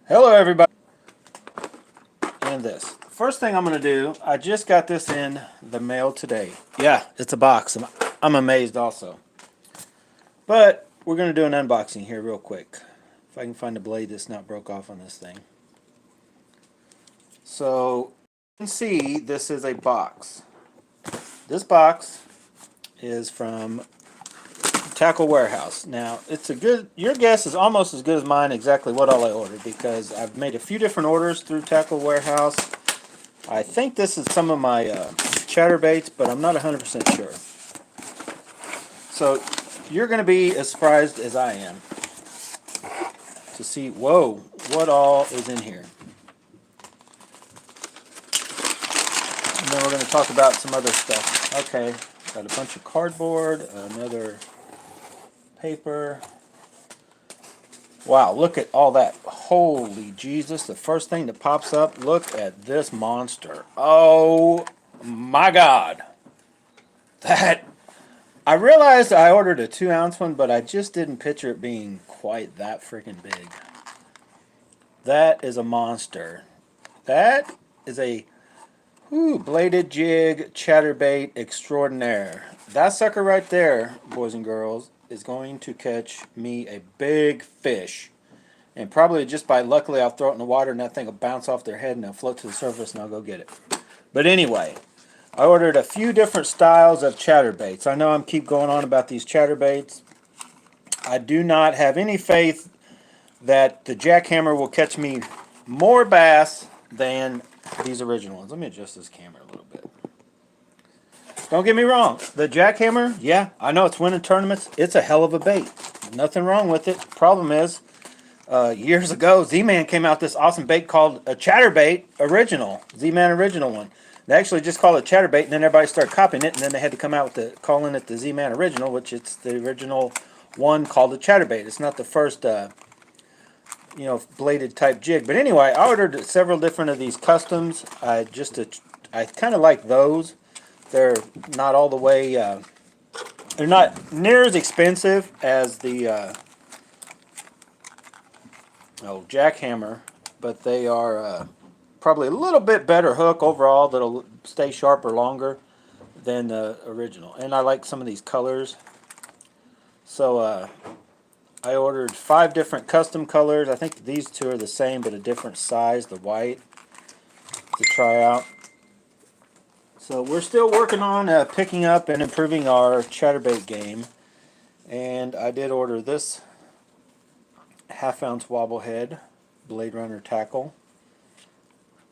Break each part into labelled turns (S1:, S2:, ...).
S1: Hello everybody, and this. First thing I'm going to do, I just got this in the mail today. Yeah, it's a box. I'm amazed also. But we're going to do an unboxing here real quick. If I can find a blade that's not broke off on this thing. So, you can see this is a box. This box is from Tacklewarehouse. Now, your guess is almost as good as mine exactly what all I ordered, because I've made a few different orders through Tacklewarehouse. I think this is some of my chatterbaits, but I'm not 100% sure. So you're going to be as surprised as I am to see, whoa, what all is in here. And then we're going to talk about some other stuff. Okay, got a bunch of cardboard, another paper. Wow, look at all that. Holy Jesus, the first thing that pops up, look at this monster. Oh my God. I realized I ordered a 2-ounce one, but I just didn't picture it being quite that freaking big. That is a monster. That is a bladed jig chatterbait extraordinaire. That sucker right there, boys and girls, is going to catch me a big fish. And probably just by luckily I'll throw it in the water and that thing will bounce off their head and it'll float to the surface and I'll go get it. But anyway, I ordered a few different styles of chatterbaits. I know I'm keep going on about these chatterbaits. I do not have any faith that the jackhammer will catch me more bass than these original ones. Let me adjust this camera a little bit. Don't get me wrong. The jackhammer, yeah, I know it's winning tournaments. It's a hell of a bait. Nothing wrong with it. Problem is, years ago, Z-Man came out with this awesome bait called a chatterbait original. Z-Man original one. They actually just called it chatterbait, and then everybody started copying it, and then they had to come out with calling it the Z-Man original, which it's the original one called a chatterbait. It's not the first, bladed type jig. But anyway, I ordered several different of these customs. I kind of like those. They're not all the way. They're not near as expensive as the jackhammer, but they are probably a little bit better hook overall that'll stay sharper longer than the original. And I like some of these colors. So I ordered 5 different custom colors. I think these two are the same but a different size, the white, to try out. So we're still working on picking up and improving our chatterbait game. And I did order this 1/2-ounce wobblehead Blade Runner tackle.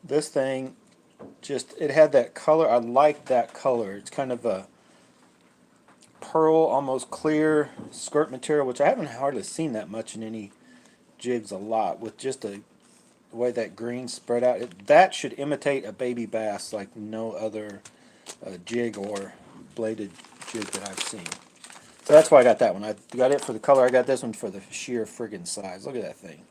S1: This thing, it had that color. I like that color. It's kind of a pearl, almost clear skirt material, which I haven't hardly seen that much in any jigs a lot, with just the way that green spread out. That should imitate a baby bass like no other jig or bladed jig that I've seen. So that's why I got that one. I got it for the color. I got this one for the sheer friggin' size. Look at that thing.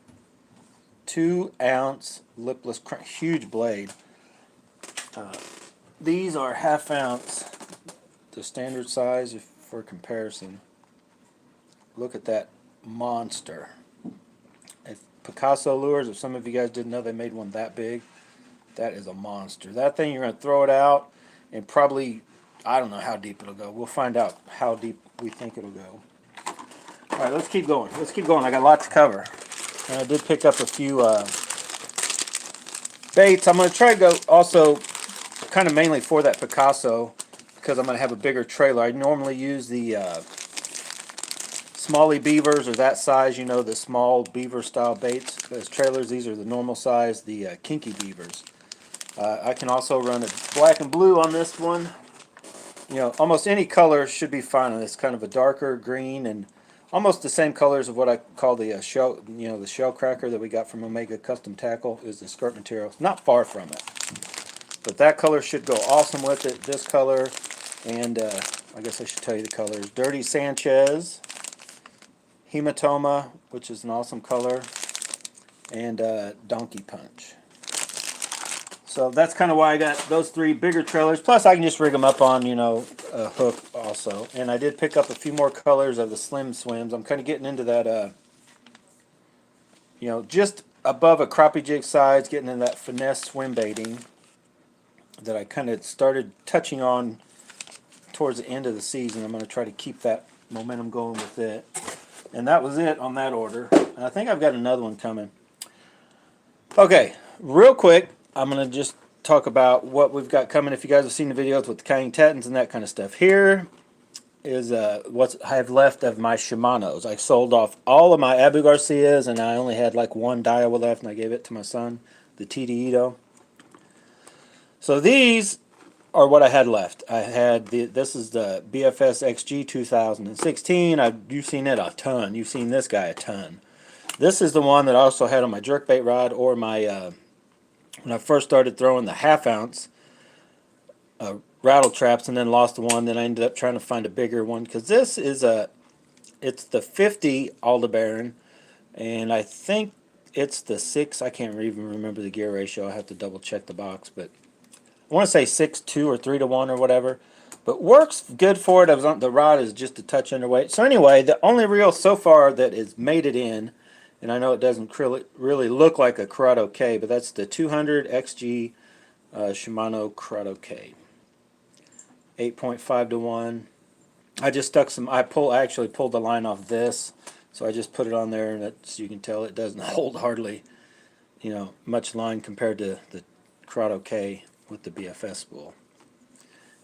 S1: 2-ounce lipless, huge blade. These are 1/2 ounce, the standard size for comparison. Look at that monster. If Picasso lures, if some of you guys didn't know they made one that big, that is a monster. That thing, you're going to throw it out and probably, I don't know how deep it'll go. We'll find out how deep we think it'll go. Alright, let's keep going. I got a lot to cover. And I did pick up a few baits. I'm going to try to go also kind of mainly for that Picasso because I'm going to have a bigger trailer. I normally use the Smalley beavers or that size, the small beaver style baits. As trailers, these are the normal size, the kinky beavers. I can also run a black and blue on this one. Almost any color should be fine on this. Kind of a darker green and almost the same colors of what I call the shell, the shell cracker that we got from Omega Custom Tackle is the skirt material. Not far from it. But that color should go awesome with it. This color, and I guess I should tell you the colors. Dirty Sanchez, Hematoma, which is an awesome color, and Donkey Punch. So that's kind of why I got those 3 bigger trailers. Plus I can just rig them up on, a hook also. And I did pick up a few more colors of the Slim Swims. I'm kind of getting into that, just above a crappie jig size, getting in that finesse swim baiting that I kind of started touching on towards the end of the season. I'm going to try to keep that momentum going with it. And that was it on that order. And I think I've got another one coming. Okay, real quick, I'm going to just talk about what we've got coming. If you guys have seen the videos with the King Tettons and that kind of stuff. Here is what I have left of my Shimanos. I sold off all of my Abu Garcias, and I only had like one Daiwa left, and I gave it to my son, the TD Ito. So these are what I had left. I had this is the BFS XG 2016. You've seen it a ton. You've seen this guy a ton. This is the one that I also had on my jerkbait rod, or my when I first started throwing the half-ounce rattle traps, and then lost the one. Then I ended up trying to find a bigger one, because this is it's the 50 Aldebaran, and I think it's the 6. I can't even remember the gear ratio. I have to double check the box, but I want to say 6-2 or 3-1 or whatever. But works good for it. The rod is just a touch underweight. So anyway, the only reel so far that has made it in, and I know it doesn't really look like a Corrado K, but that's the 200 XG Shimano Corrado K. 8.5 to 1. I just stuck some. I actually pulled the line off this, so I just put it on there, and as you can tell, it doesn't hold hardly, much line compared to the Corrado K with the BFS spool.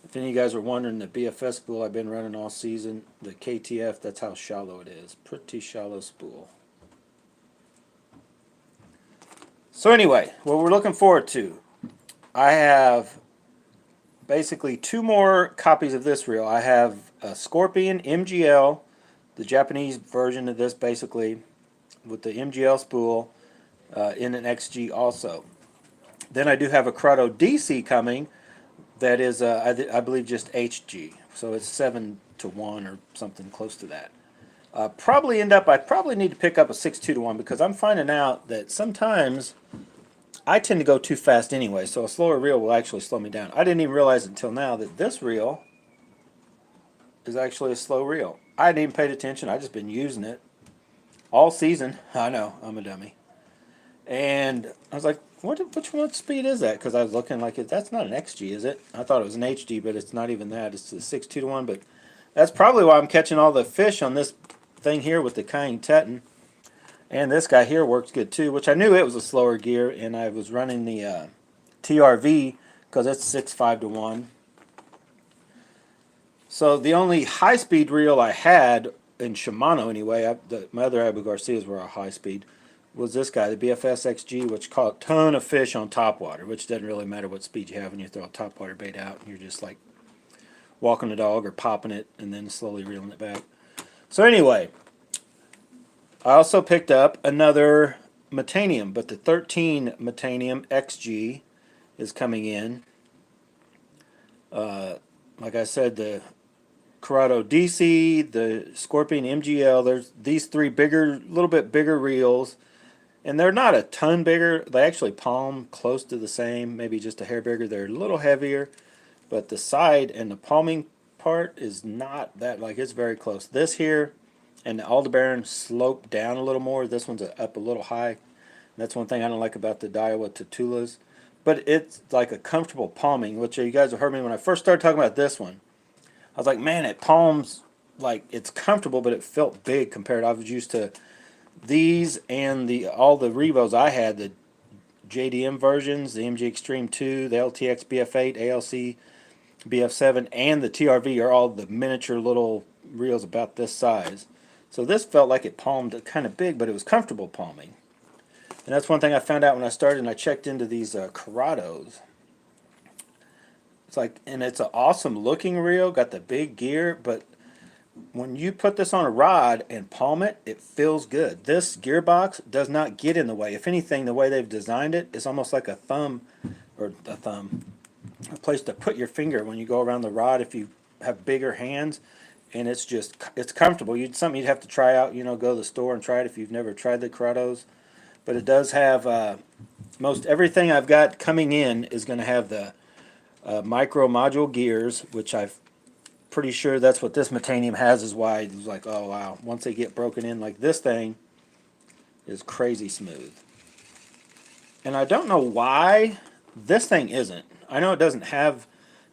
S1: If any of you guys are wondering, the BFS spool I've been running all season, the KTF, that's how shallow it is. Pretty shallow spool. So anyway, what we're looking forward to, I have basically 2 more copies of this reel. I have a Scorpion MGL, the Japanese version of this basically, with the MGL spool in an XG also. Then I do have a Corrado DC coming that is, I believe, just HG. So it's 7 to 1 or something close to that. I probably need to pick up a 6-2 to 1, because I'm finding out that sometimes I tend to go too fast anyway, so a slower reel will actually slow me down. I didn't even realize until now that this reel is actually a slow reel. I hadn't even paid attention. I just been using it all season. I know, I'm a dummy. And I was like, what speed is that? Because I was looking like that's not an XG, is it? I thought it was an HG, but it's not even that. It's the 6-2 to 1, but that's probably why I'm catching all the fish on this thing here with the King Teton. And this guy here works good too, which I knew it was a slower gear, and I was running the TRV because it's 6-5 to 1. So the only high-speed reel I had in Shimano anyway, my other Abu Garcias were a high-speed, was this guy, the BFS XG, which caught a ton of fish on topwater, which doesn't really matter what speed you have when you throw a topwater bait out, and you're just like walking the dog or popping it and then slowly reeling it back. So anyway, I also picked up another Metanium, but the 13 Metanium XG is coming in. Like I said, the Corrado DC, the Scorpion MGL, there's these 3 little bit bigger reels, and they're not a ton bigger. They actually palm close to the same, maybe just a hair bigger. They're a little heavier, but the side and the palming part is not that, like, it's very close. This here and the Aldebaran slope down a little more. This one's up a little high. That's one thing I don't like about the Daiwa Tatulas. But it's like a comfortable palming, which you guys have heard me when I first started talking about this one. I was like, man, it palms like it's comfortable, but it felt big compared. I was used to these and all the Revos I had, the JDM versions, the MG Extreme 2, the LTX BF8, ALC BF7, and the TRV are all the miniature little reels about this size. So this felt like it palmed kind of big, but it was comfortable palming. And that's one thing I found out when I started and I checked into these Corrados. It's like, and it's an awesome looking reel, got the big gear, but when you put this on a rod and palm it, it feels good. This gearbox does not get in the way. If anything, the way they've designed it is almost like a place to put your finger when you go around the rod if you have bigger hands, and it's comfortable. Something you'd have to try out, go to the store and try it if you've never tried the Corrados. But it does have most everything I've got coming in is going to have the micro module gears, which I'm pretty sure that's what this Metanium has, is why it was like, oh wow, once they get broken in, like this thing is crazy smooth. And I don't know why this thing isn't. I know it doesn't have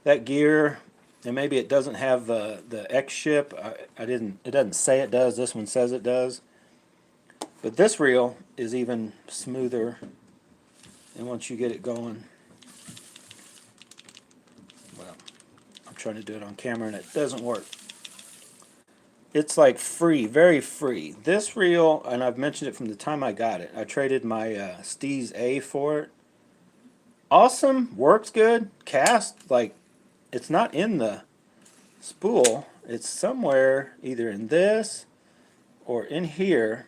S1: that gear, and maybe it doesn't have the X ship. I didn't. It doesn't say it does. This one says it does. But this reel is even smoother. And once you get it going, well, I'm trying to do it on camera and it doesn't work. It's like free, very free. This reel, and I've mentioned it from the time I got it. I traded my Steez A for it. Awesome, works good, cast, like, it's not in the spool. It's somewhere either in this or in here.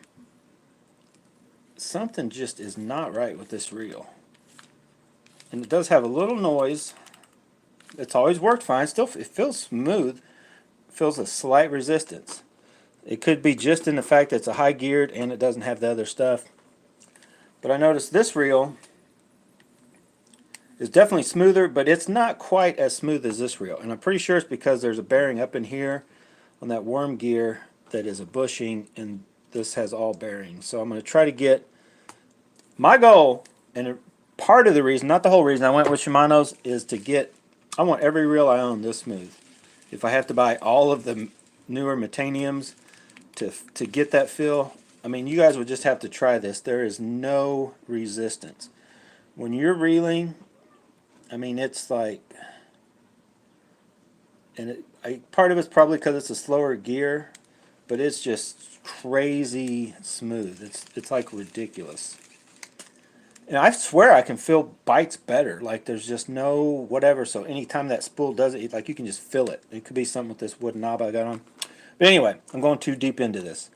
S1: Something just is not right with this reel. And it does have a little noise. It's always worked fine. Still, it feels smooth. It feels a slight resistance. It could be just in the fact that it's a high geared and it doesn't have the other stuff. But I noticed this reel is definitely smoother, but it's not quite as smooth as this reel. And I'm pretty sure it's because there's a bearing up in here on that worm gear that is a bushing, and this has all bearings. So I'm going to try to get my goal, and part of the reason, not the whole reason I went with Shimano's, is to get, I want every reel I own this smooth. If I have to buy all of the newer Metaniums to get that feel, I mean, you guys would just have to try this. There is no resistance. When you're reeling, I mean, it's like, and part of it's probably because it's a slower gear, but it's just crazy smooth. It's like ridiculous. And I swear I can feel bites better. Like there's just no whatever. So anytime that spool does it, like you can just feel it. It could be something with this wooden knob I got on. But anyway, I'm going too deep into this.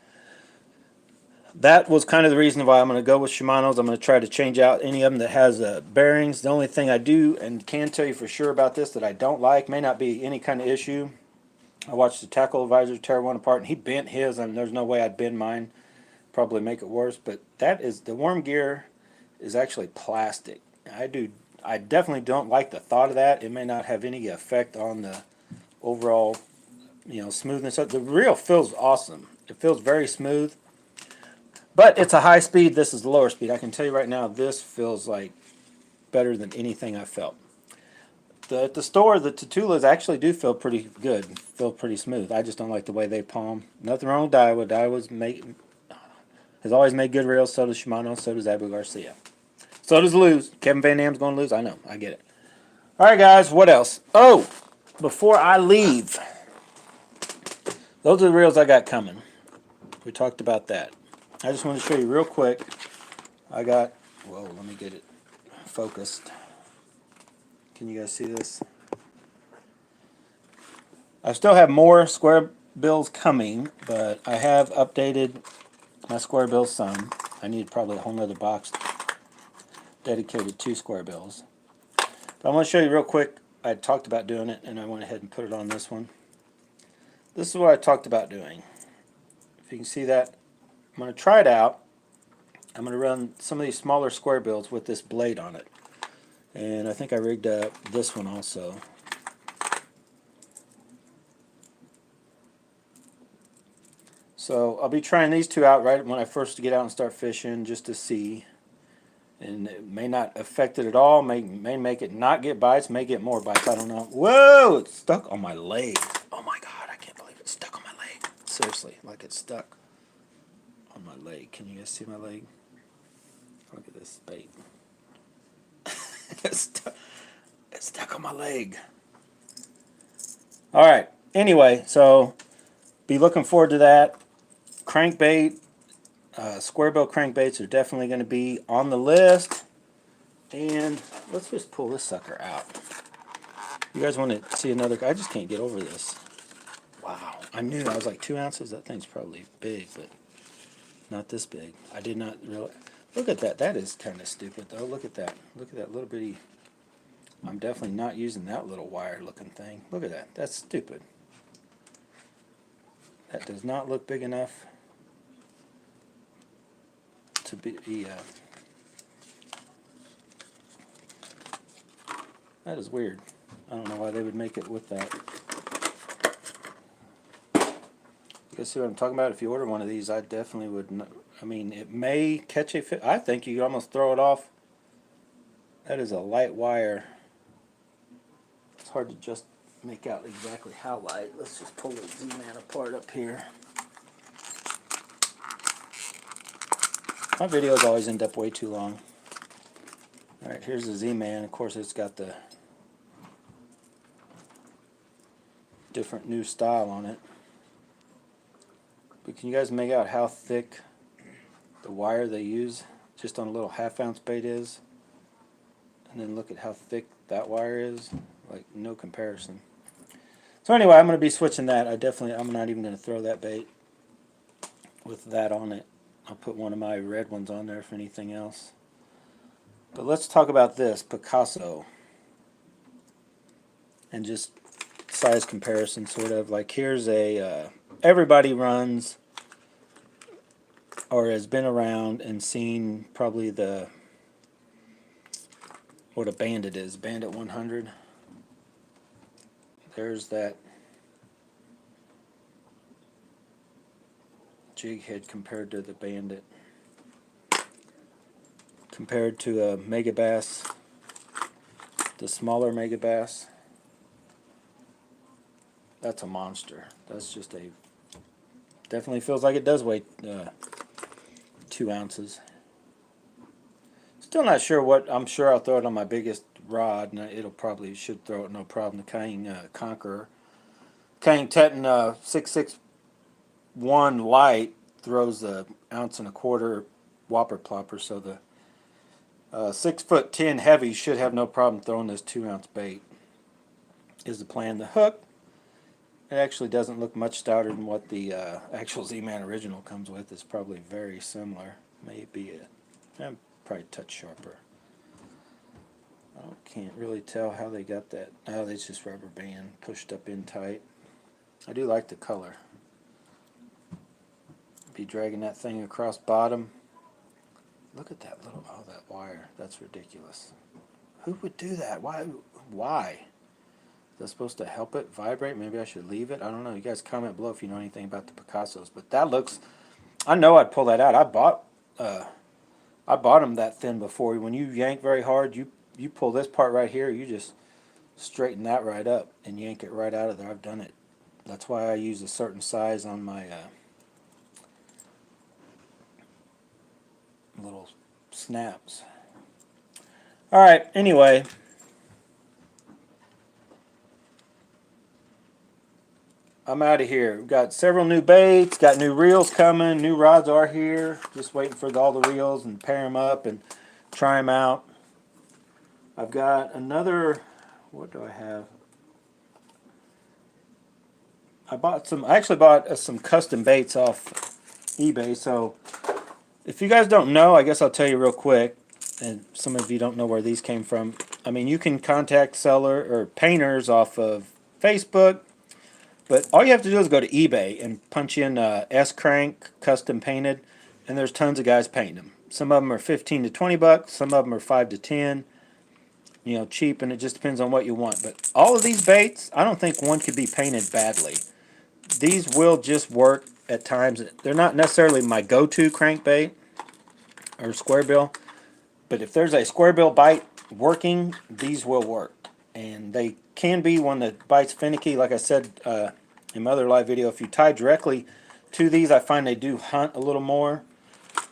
S1: That was kind of the reason why I'm going to go with Shimano's. I'm going to try to change out any of them that has bearings. The only thing I do and can tell you for sure about this that I don't like, may not be any kind of issue. I watched the tackle advisor tear one apart, and he bent his, and there's no way I'd bend mine. Probably make it worse. But that is, the worm gear is actually plastic. I definitely don't like the thought of that. It may not have any effect on the overall, smoothness. The reel feels awesome. It feels very smooth. But it's a high speed. This is the lower speed. I can tell you right now, this feels like better than anything I've felt. At the store, the Tatulas actually do feel pretty good. Feel pretty smooth. I just don't like the way they palm. Nothing wrong with Daiwa. Daiwa has always made good reels. So does Shimano. So does Abu Garcia. So does Luz. Kevin Van Dam's going to lose. I know. I get it. All right, guys. What else? Oh, before I leave, those are the reels I got coming. We talked about that. I just want to show you real quick. I got, whoa, let me get it focused. Can you guys see this? I still have more Squarebills coming, but I have updated my Squarebill some. I need probably a whole nother box dedicated to Squarebills. But I want to show you real quick. I talked about doing it, and I went ahead and put it on this one. This is what I talked about doing. If you can see that, I'm going to try it out. I'm going to run some of these smaller Squarebills with this blade on it. And I think I rigged up this one also. So I'll be trying these two out right when I first get out and start fishing, just to see. And it may not affect it at all. May make it not get bites, may get more bites. I don't know. Whoa! It's stuck on my leg. Oh my God, I can't believe it's stuck on my leg. Seriously, like it's stuck on my leg. Can you guys see my leg? Look at this bait. It's stuck on my leg. Alright, anyway, so be looking forward to that. Crankbait, Squarebill crankbaits are definitely going to be on the list. And let's just pull this sucker out. You guys want to see another? I just can't get over this. Wow, I knew I was like 2 ounces. That thing's probably big, but not this big. I did not realize. Look at that. That is kind of stupid, though. Look at that. Look at that little bitty. I'm definitely not using that little wire-looking thing. Look at that. That's stupid. That does not look big enough to be. That is weird. I don't know why they would make it with that. You guys see what I'm talking about? If you order one of these, I definitely would. I mean, it may catch a fish. I think you could almost throw it off That is a light wire. It's hard to just make out exactly how light. Let's just pull the Z-Man apart up here. My videos always end up way too long. Alright, here's the Z-Man. Of course, it's got the different new style on it. But can you guys make out how thick the wire they use just on a little half-ounce bait is? And then look at how thick that wire is. Like, no comparison. So anyway, I'm going to be switching that. I'm not even going to throw that bait with that on it. I'll put one of my red ones on there for anything else. But let's talk about this Picasso. And just size comparison, sort of. Like, here's a... everybody runs or has been around and seen probably what a Bandit is. Bandit 100. There's that jig head compared to the Bandit. Compared to a Megabass, the smaller Megabass, that's a monster. That's just definitely feels like it does weigh 2 ounces. Still not sure what. I'm sure I'll throw it on my biggest rod, and should throw it no problem. The Kang Conqueror, Kang Teton 661 light throws the 1.25 ounce whopper plopper, so the 6'10" heavy should have no problem throwing this 2 ounce bait. Is the plan. The hook, it actually doesn't look much stouter than what the actual Z-Man original comes with. It's probably very similar. Maybe probably a touch sharper. I can't really tell how they got that. Oh, it's just rubber band pushed up in tight. I do like the color. Be dragging that thing across bottom. Look at that that wire. That's ridiculous. Who would do that? Why? Is that supposed to help it vibrate? Maybe I should leave it. I don't know. You guys comment below if you know anything about the Picassos. But that looks... I know I'd pull that out. I bought them that thin before. When you yank very hard, you pull this part right here. You just straighten that right up and yank it right out of there. I've done it. That's why I use a certain size on my little snaps. Alright, anyway. I'm out of here. We've got several new baits, got new reels coming, new rods are here. Just waiting for all the reels and pair them up and try them out. I've got another, what do I have? I actually bought some custom baits off eBay, so if you guys don't know, I guess I'll tell you real quick, and some of you don't know where these came from. I mean, you can contact seller or painters off of Facebook, but all you have to do is go to eBay and punch in S-Crank custom painted, and there's tons of guys painting them. Some of them are 15 to 20 bucks, some of them are 5 to 10. You know, cheap, and it just depends on what you want. But all of these baits, I don't think one could be painted badly. These will just work at times. They're not necessarily my go-to crankbait or Squarebill, but if there's a Squarebill bite working, these will work. And they can be when the bite's finicky. Like I said in my other live video, if you tie directly to these, I find they do hunt a little more.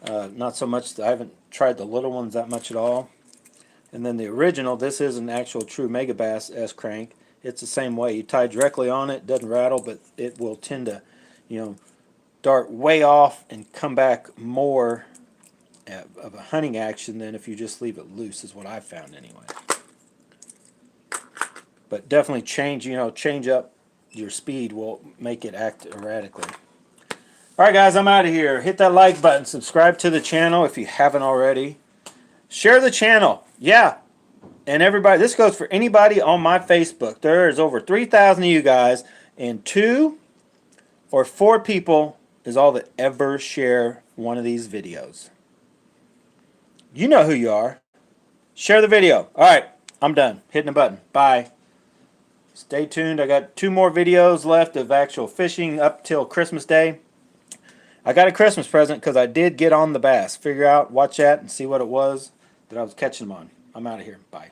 S1: Not so much, I haven't tried the little ones that much at all. And then the original, this is an actual true Megabass S-Crank. It's the same way. You tie directly on it, doesn't rattle, but it will tend to, dart way off and come back more of a hunting action than if you just leave it loose, is what I've found anyway. But definitely change up your speed will make it act erratically. Alright guys, I'm out of here. Hit that like button, subscribe to the channel if you haven't already. Share the channel. Yeah. And everybody, this goes for anybody on my Facebook. There is over 3,000 of you guys, and 2 or 4 people is all that ever share one of these videos. You know who you are. Share the video. Alright, I'm done. Hitting the button. Bye. Stay tuned. I got 2 more videos left of actual fishing up till Christmas Day. I got a Christmas present because I did get on the bass. Watch that and see what it was that I was catching them on. I'm out of here. Bye.